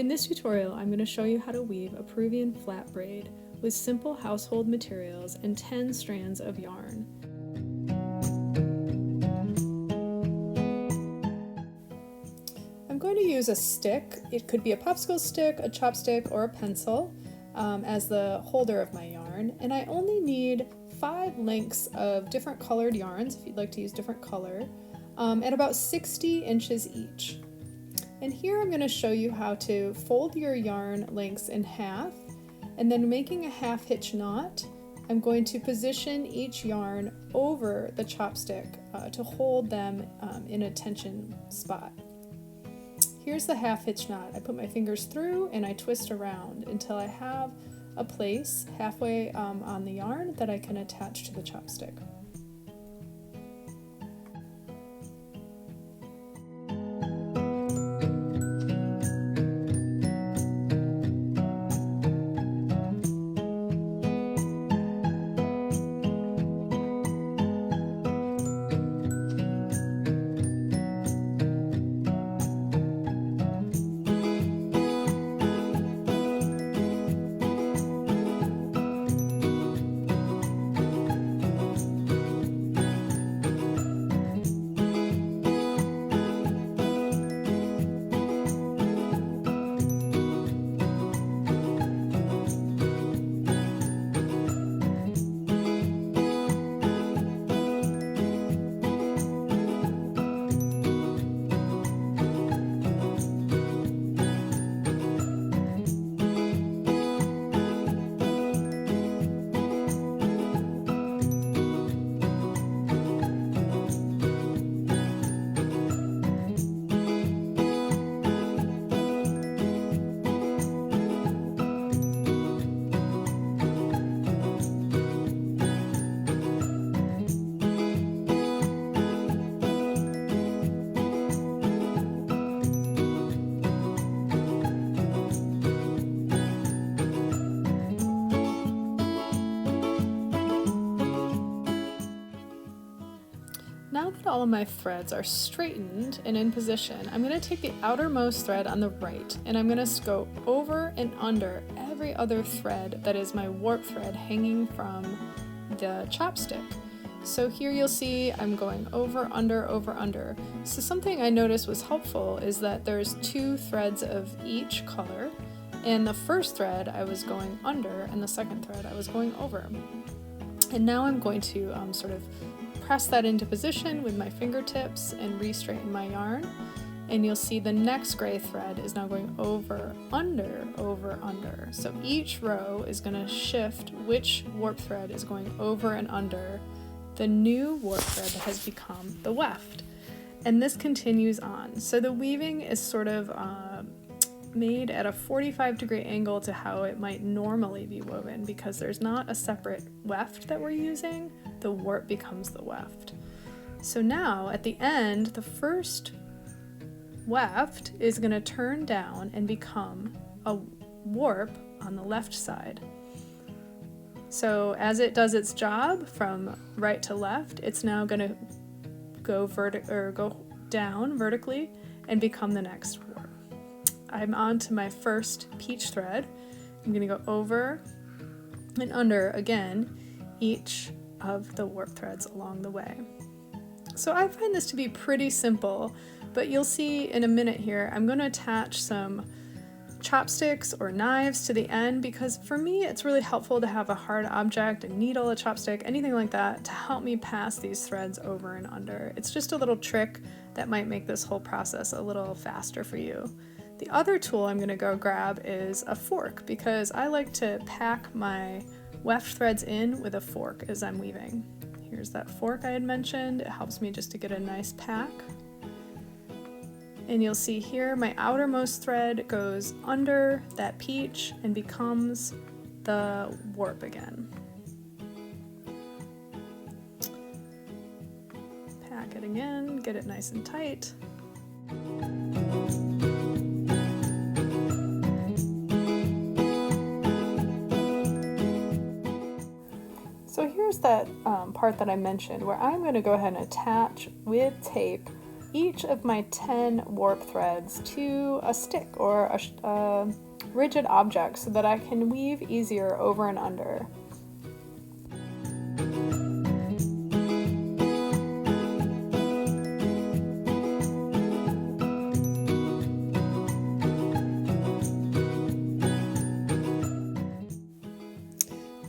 In this tutorial, I'm going to show you how to weave a Peruvian flat braid with simple household materials and 10 strands of yarn. I'm going to use a stick. It could be a popsicle stick, a chopstick, or a pencil as the holder of my yarn, and I only need 5 lengths of different colored yarns, if you'd like to use different color, at about 60 inches each. And here I'm going to show you how to fold your yarn lengths in half, and then making a half hitch knot, I'm going to position each yarn over the chopstick to hold them in a tension spot. Here's the half hitch knot. I put my fingers through and I twist around until I have a place halfway on the yarn that I can attach to the chopstick. Now that all of my threads are straightened and in position, I'm going to take the outermost thread on the right and I'm going to go over and under every other thread that is my warp thread hanging from the chopstick. So here you'll see I'm going over, under, over, under. So something I noticed was helpful is that there's 2 threads of each color, and the first thread I was going under and the second thread I was going over. And now I'm going to sort of press that into position with my fingertips and re-straighten my yarn, and you'll see the next gray thread is now going over, under, over, under. So each row is going to shift which warp thread is going over and under the new warp thread that has become the weft. And this continues on. So the weaving is sort of made at a 45-degree angle to how it might normally be woven, because there's not a separate weft that we're using. The warp becomes the weft. So now at the end, the first weft is going to turn down and become a warp on the left side. So as it does its job from right to left, it's now going to go down vertically and become the next warp. I'm on to my first peach thread. I'm going to go over and under again each of the warp threads along the way. So I find this to be pretty simple, but you'll see in a minute here I'm going to attach some chopsticks or knives to the end, because for me it's really helpful to have a hard object, a needle, a chopstick, anything like that to help me pass these threads over and under. It's just a little trick that might make this whole process a little faster for you. The other tool I'm going to go grab is a fork, because I like to pack my weft threads in with a fork as I'm weaving. Here's that fork I had mentioned. It helps me just to get a nice pack. And you'll see here my outermost thread goes under that peach and becomes the warp again. Pack it again, get it nice and tight. So here's that part that I mentioned where I'm going to go ahead and attach with tape each of my 10 warp threads to a stick or a rigid object so that I can weave easier over and under.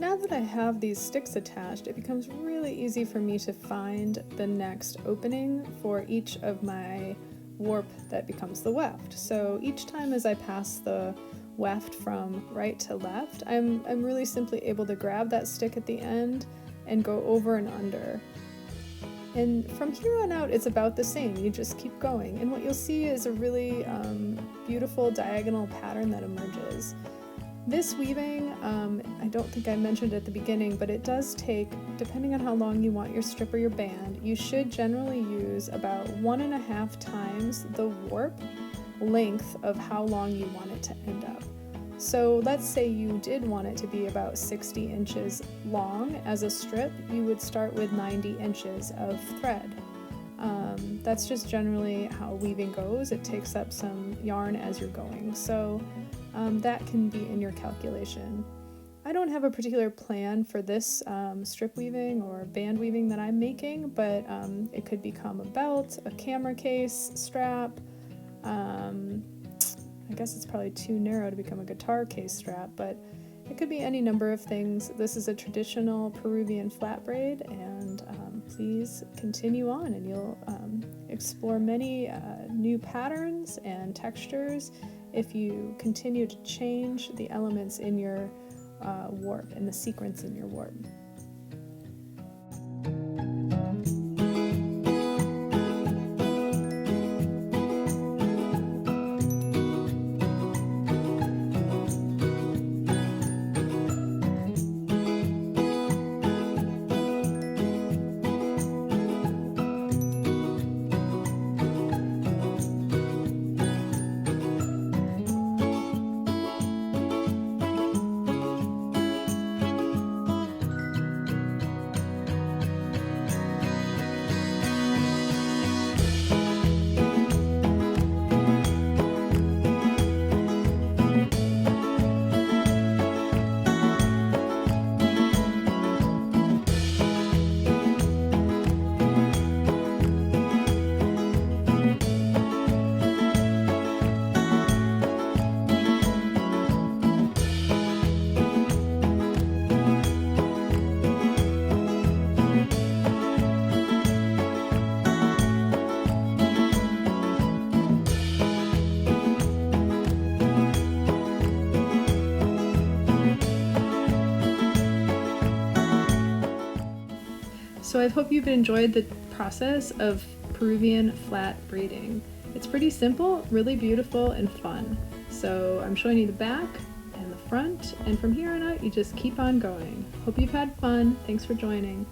Now that I have these sticks attached, it becomes really easy for me to find the next opening for each of my warp that becomes the weft. So each time as I pass the weft from right to left, I'm really simply able to grab that stick at the end and go over and under. And from here on out, it's about the same. You just keep going. And what you'll see is a really beautiful diagonal pattern that emerges. This weaving, I don't think I mentioned at the beginning, but it does take, depending on how long you want your strip or your band, you should generally use about 1.5 times the warp length of how long you want it to end up. So let's say you did want it to be about 60 inches long as a strip, you would start with 90 inches of thread. That's just generally how weaving goes. It takes up some yarn as you're going. So that can be in your calculation. I don't have a particular plan for this strip weaving or band weaving that I'm making, but it could become a belt, a camera case, strap. I guess it's probably too narrow to become a guitar case strap, but it could be any number of things. This is a traditional Peruvian flat braid, and please continue on and you'll explore many new patterns and textures if you continue to change the elements in your warp and the sequence in your warp. So I hope you've enjoyed the process of Peruvian flat braiding. It's pretty simple, really beautiful, and fun. So I'm showing you the back and the front, and from here on out you just keep on going. Hope you've had fun. Thanks for joining.